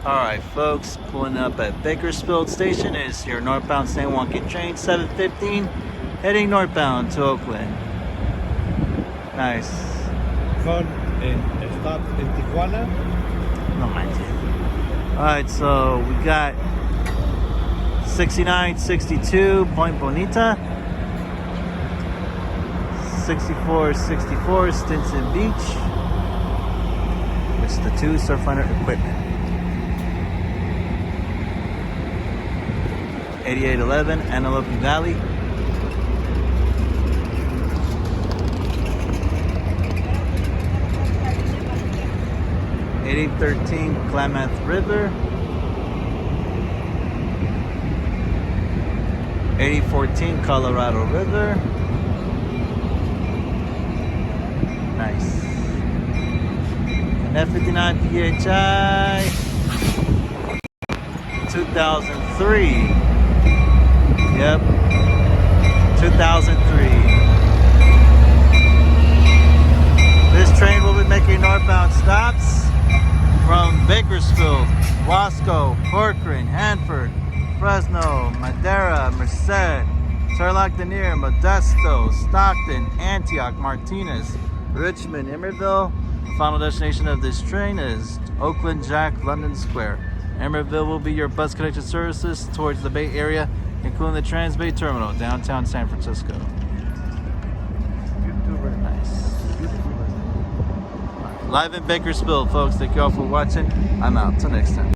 Alright folks, pulling up at Bakersfield station is your northbound San Joaquin train 715 heading northbound to Oakland. Nice. Stop in Tijuana. No manches. Alright, so we got 6962 Point Bonita, 6464 Stinson Beach, which is the 2 Surfliner equipment. 8811 Antelope Valley. $8813 Klamath River. 8014 Colorado River. Nice. And F59 PHI 2003. Yep, 2003. This train will be making northbound stops from Bakersfield, Wasco, Corcoran, Hanford, Fresno, Madera, Merced, Turlock, Denier, Modesto, Stockton, Antioch, Martinez, Richmond, Emerville. The final destination of this train is Oakland Jack, London Square. Emerville will be your bus connected services towards the Bay Area, including the Transbay Terminal, downtown San Francisco. Nice. Live in Bakersfield, folks. Thank you all for watching. I'm out. Till next time.